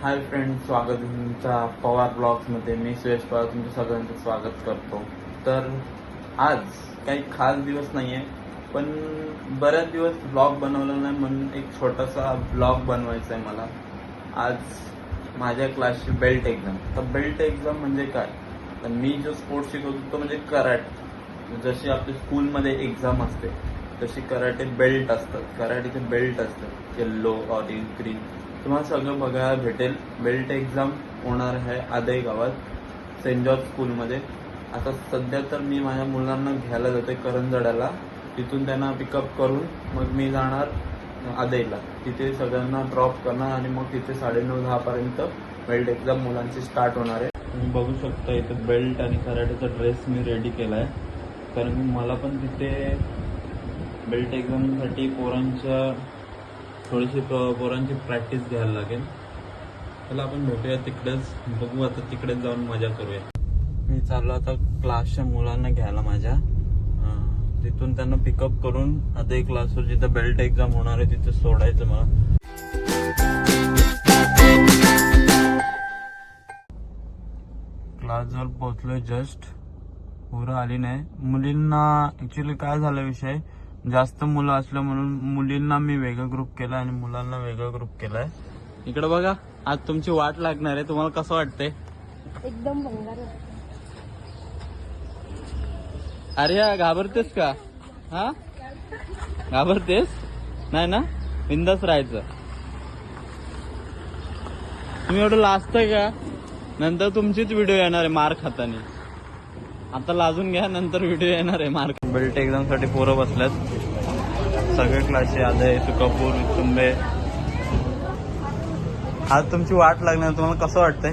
Hi friend, स्वागत आहे तुमच्या पवार ब्लॉग्समध्ये. मी सुयश पवार तुमचं सगळ्यांचं स्वागत करतो. तर आज काही खास दिवस नाही आहे, पण बऱ्याच दिवस ब्लॉग बनवला नाही, म्हणून एक छोटासा ब्लॉग बनवायचा आहे मला. आज माझ्या क्लासची बेल्ट एक्झाम. तर बेल्ट एक्झाम म्हणजे काय, तर मी जो स्पोर्ट्स शिकवतो तो म्हणजे कराटे. जशी आपल्या स्कूलमध्ये एक्झाम असते तशी कराटे बेल्ट असतात, कराटेचे बेल्ट असतात, येल्लो, ऑरेंज, ग्रीन. तुम्हाला सगळं बघायला भेटेल. बेल्ट एक्झाम होणार आहे आदई गावात सेंट जॉर्ज स्कूलमध्ये. आता सध्या तर मी माझ्या मुलांना घ्यायला जाते करंजड्याला, तिथून त्यांना पिकअप करून मग मी जाणार आदईला. तिथे सगळ्यांना ड्रॉप करणार आणि मग तिथे 9:30-10 पर्यंत बेल्ट एक्झाम मुलांची स्टार्ट होणार आहे. तुम्ही बघू शकता इथे बेल्ट आणि कराटेचा ड्रेस मी रेडी केला आहे, कारण की मला पण तिथे बेल्ट एक्झामसाठी थोडीशी पोरांची प्रॅक्टिस घ्यायला लागेल. त्याला आपण भेटूया तिकडेच, बघू आता तिकडेच जाऊन मजा करूया. मी चाललो आता क्लासच्या मुलांना घ्यायला माझ्या, तिथून त्यांना पिकअप करून आता एक क्लासवर जिथं बेल्ट एक्झाम होणार आहे तिथे सोडायचं मला. क्लास जवळ पोहोचलोय, जस्ट पोरं आली नाही. मुलींना ऍक्च्युली काय झाला विषय, जास्त मुलं असलं म्हणून मुलींना मी वेगळा ग्रुप केला आणि मुलांना वेगळा ग्रुप केलाय. इकडे बघा, आज तुमची वाट लागणार आहे. तुम्हाला कसं वाटतंय? एकदम भंगार. अरे घाबरतेस का? हा, घाबरतेस नाही ना? बिंदास राहायचं. तुम्ही एवढं लाजताय का? नंतर तुमचीच व्हिडिओ येणार आहे मार खातानी. आता लाजून घ्या, नंतर व्हिडिओ येणार आहे मार्क. बेल्ट एक्झाम साठी पोरं बसल्यात सगळे क्लासचे. आदय, तुकापूर, तुंबे. आज तुमची वाट लागणार. तुम्हाला कसं वाटतंय?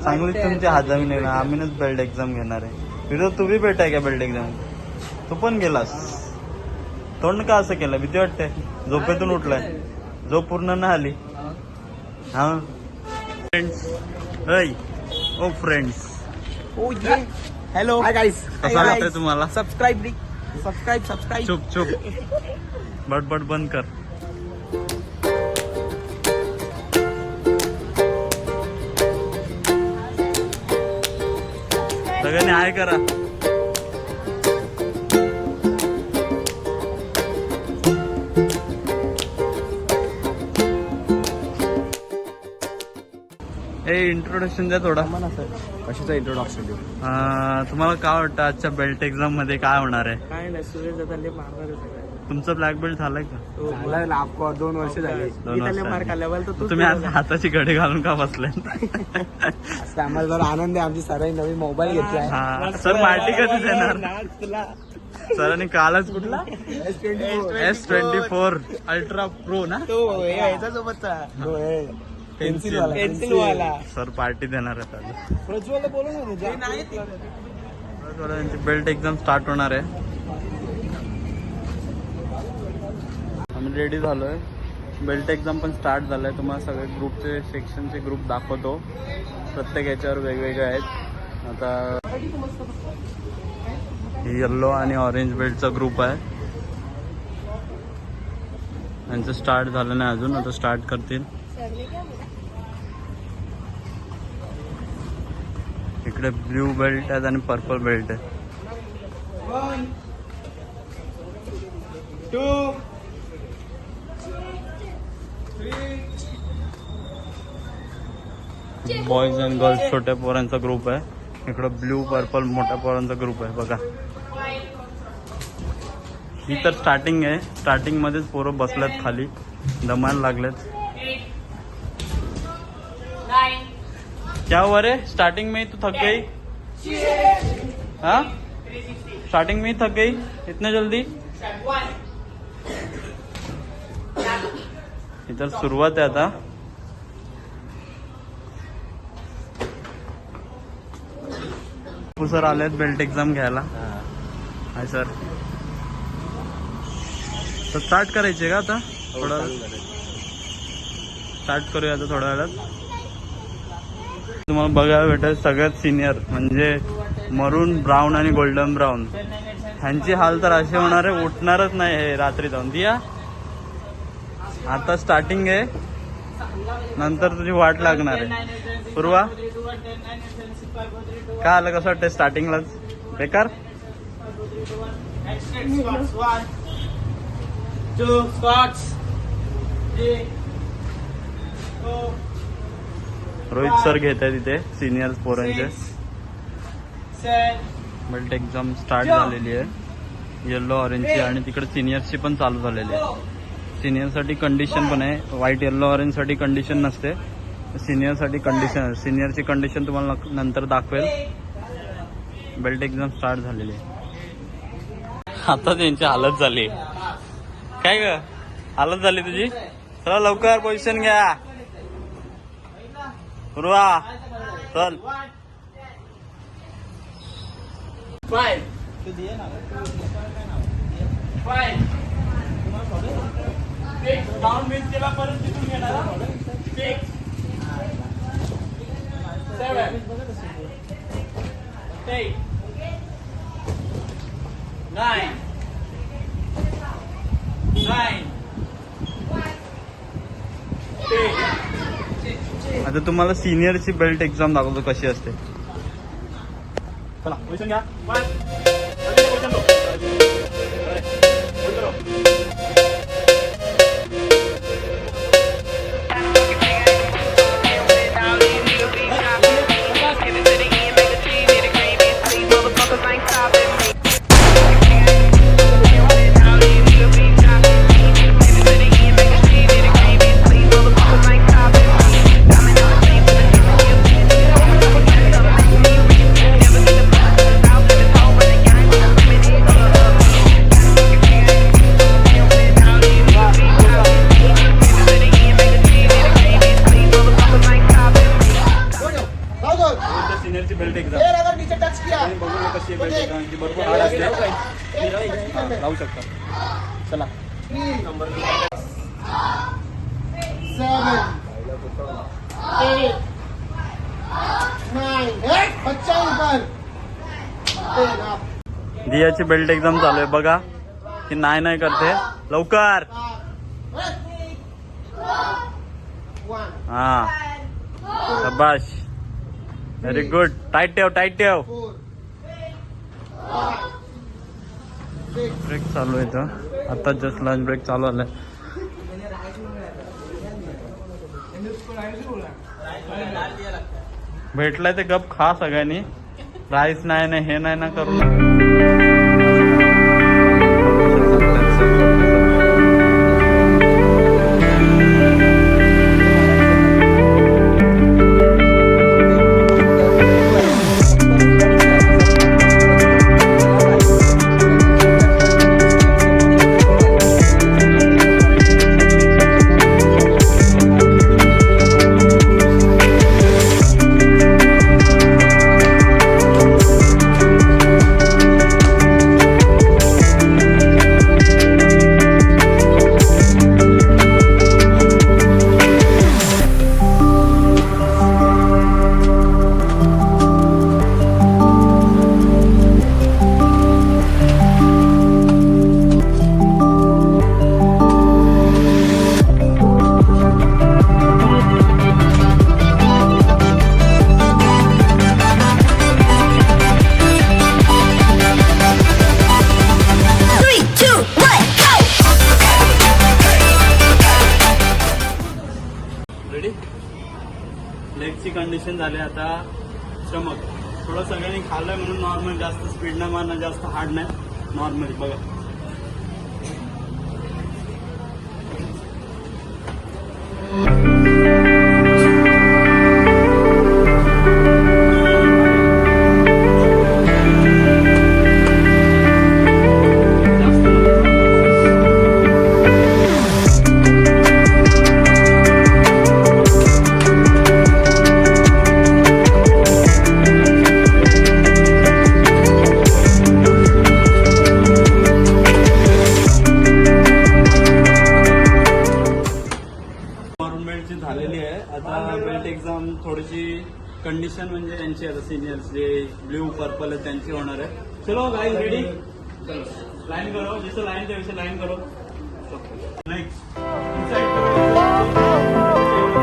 चांगलीच तुमची हाजामी नाही ना. आम्हीच बेल्ट एक्झाम घेणार आहे. तिथं तू बी भेटाय का बेल्ट एक्झाम? तू पण गेलास? तोंड का असं केलं? भीती वाटते? झोपेतून उठलाय, झोप पूर्ण नाही आली. हा फ्रेंड्स, ओ फ्रेंड्स, हेलो हाय गाइस. कसं वाटतंय तुम्हाला? सबस्क्राइब. चुप चुप, बडबड बंद कर. सगळ्यांनी हाय करा. इंट्रोडक्शन द्या थोडा. कशाचं इंट्रोडक्शन देऊ? तुम्हाला काय वाटतं आजच्या बेल्ट एक्झाम मध्ये काय होणार आहे? काय नाही, सूर्य दादाले मारणार आहे. तुमचं ब्लॅक बेल्ट झालाय का? झालं, 2 वर्ष झाले. दोन वर्ष मार्क आल्यावर तर तुम्ही आज हाताची घडी घालून का बसलाय? आम्हाला जरा आनंद आहे. आमची सरांनी नवीन मोबाईल घेतलाय. हा सर, पार्टी कधी देणार? सरांनी कालच कुठला S24 अल्ट्रा प्रो ना, तो याच्यासोबतचा पेन्सिल वाला सर पार्टी देणार आहे. प्रज्वल बोलून त्यांची बेल्ट एक्झाम स्टार्ट होणार आहे. आम्ही रेडी झालोय. बेल्ट एक्झाम पण स्टार्ट झालाय. तुम्हाला सगळे ग्रुपचे सेक्शनचे ग्रुप दाखवतो. प्रत्येक याच्यावर वेगवेगळे आहेत. आता येल्लो आणि ऑरेंज बेल्टचा ग्रुप आहे. त्यांचं स्टार्ट झालं नाही अजून, आता स्टार्ट करतील. इकडे ब्ल्यू बेल्ट आहेत आणि पर्पल बेल्ट आहे. 1 2 3. बॉयज अँड गर्ल्स छोट्या पोरांचा ग्रुप आहे. इकडं ब्ल्यू पर्पल मोठ्या पोरांचा ग्रुप आहे. बघा, ही तर स्टार्टिंग आहे. स्टार्टिंग मध्येच पोरं बसल्यात खाली, दमायला लागलेत. क्या हुआ रे? स्टार्टिंग में ही तो थक गई. हाँ, स्टार्टिंग में ही थक गई इतने जल्दी. इधर सुरुवात आहे आता. सर आलेत बेल्ट एक्झाम घ्यायला. Hi sir. तर स्टार्ट करायची का आता? थोडा स्टार्ट करूया आता थोड्या वेळात. तुम्हाला बघायला भेटेल सगळ्यात सिनियर म्हणजे मरून ब्राऊन आणि गोल्डन ब्राऊन. ह्यांची हाल तर असे होणार आहे, उठणारच नाही हे रात्री जाऊन. दिया आता स्टार्टिंग आहे. नंतर तुझी वाट लागणार आहे. पूर्वा काय आलं, कसं वाटतंय स्टार्टिंगलाच बेकार? रोहित सर घेत आहे तिथे सिनियर पोरांचे. बेल्ट एक्झाम स्टार्ट झालेली आहे येल्लो ऑरेंजची, आणि तिकडे सिनियर्सची पण चालू झालेली आहे. सिनियरसाठी कंडिशन पण आहे, व्हाईट येल्लो ऑरेंज साठी कंडिशन नसते, सिनियरसाठी कंडिशन. सिनियरची कंडिशन तुम्हाला नंतर दाखवेल. बेल्ट एक्झाम स्टार्ट झालेली आहे. आता त्यांची हालत झाली. काय ग हालत झाली तुझी? चला लवकर पोझिशन घ्या. पूर्वा चल. डाऊन बेस केला परत तिथून घेणार. 7 8 9 9. आता तुम्हाला सिनियरची बेल्ट एक्झाम दाखवतो कशी असते. चला पोझिशन घ्या. सिनियरची बेल्ट एक्झाम बघून कशी बेल्ट एक्झामची भरपूर हार्ड असते. लावू शकता. चला 7 8 9. बच्चा ऊपर. दियाची बेल्ट एक्झाम चालू आहे बघा. ती नाही करते. लवकर. हा शाबाश, व्हेरी गुड. टाईट ठेव, टाईट ठेव. ब्रेक चालू आहे इथं. आता जस्ट लंच ब्रेक चालू आलाय. भेटलाय ते गप खा सगळ्यांनी. राईस नाही ना, हे नाही ना करू. लेगची कंडिशन झाली आता चमक. थोडं सगळ्यांनी खाल्लंय म्हणून नॉर्मल, जास्त स्पीड नाही मारणं, जास्त हार्ड नाही, नॉर्मल बघा. झालेली आहे आता बेल्ट एक्झाम. थोडीशी कंडिशन म्हणजे त्यांची आता सिनियर्स जे ब्ल्यू पर्पल आहे त्यांची होणार आहे. चलो गाइस रेडी, चलो लाइन करो. जैसे लाइन थे वैसे लाइन करो. नेक्स्ट इनसाइड करो.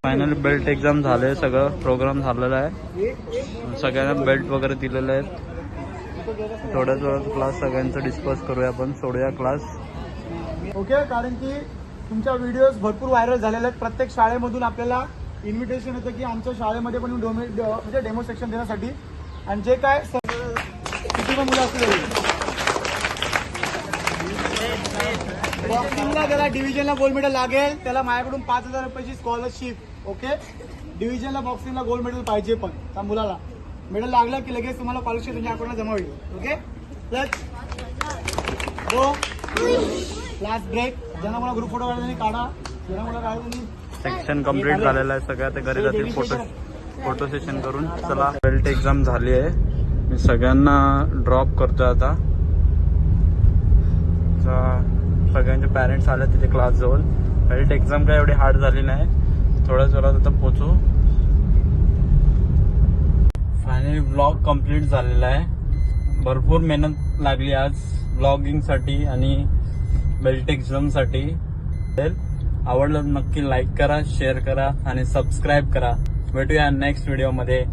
फायनली बेल्ट एक्झाम झाले, सगळं प्रोग्राम झालेला आहे. सगळ्यांना बेल्ट वगैरे दिलेले आहेत. थोड्याच वेळात क्लास सगळ्यांचं डिस्कस करूया, आपण सोडूया क्लास. ओके, कारण की तुमच्या व्हिडिओज भरपूर व्हायरल झालेले आहेत. प्रत्येक शाळेमधून आपल्याला इन्व्हिटेशन येतं की आमच्या शाळेमध्ये पण म्हणजे डेमो सेक्शन देण्यासाठी. आणि जे काय किती पण मुलं असतील बॉक्सिंगला त्याला डिव्हिजनला गोल्ड मेडल लागेल, त्याला माझ्याकडून 5,000 रुपयाची स्कॉलरशिप. ओके, डिव्हिजनला बॉक्सिंगला गोल्ड मेडल पाहिजे, पण त्या मुलाला मेडल लागलं की लगेच तुम्हाला स्कॉलरशिप तुमच्या अकाउंटला जमा होईल. ओके, गो क्लास ब्रेक. ज्यांना मला ग्रुप फोटो काढायला काढा, ज्यांना मला काढायला. सेक्शन कंप्लीट झालेलं आहे, सगळ्या ते घरी जातील फोटो सेशन करून. चला, बेल्ट एक्झाम झाली आहे, मी सगळ्यांना ड्रॉप करतोय आता. सगळ्यांचे पॅरेंट्स आले तिथे क्लास जवळ. बेल्ट एक्झाम काय एवढी हार्ड झाली नाही, थोड्याच वेळात आता पोचू. फायनली व्लॉग कंप्लीट झालेला आहे. भरपूर मेहनत लागली आज व्लॉगिंगसाठी आणि बेल्ट एक्झामसाठी. आवडलं नक्की लाईक करा, शेअर करा आणि सबस्क्राईब करा. भेटूया नेक्स्ट व्हिडिओमध्ये.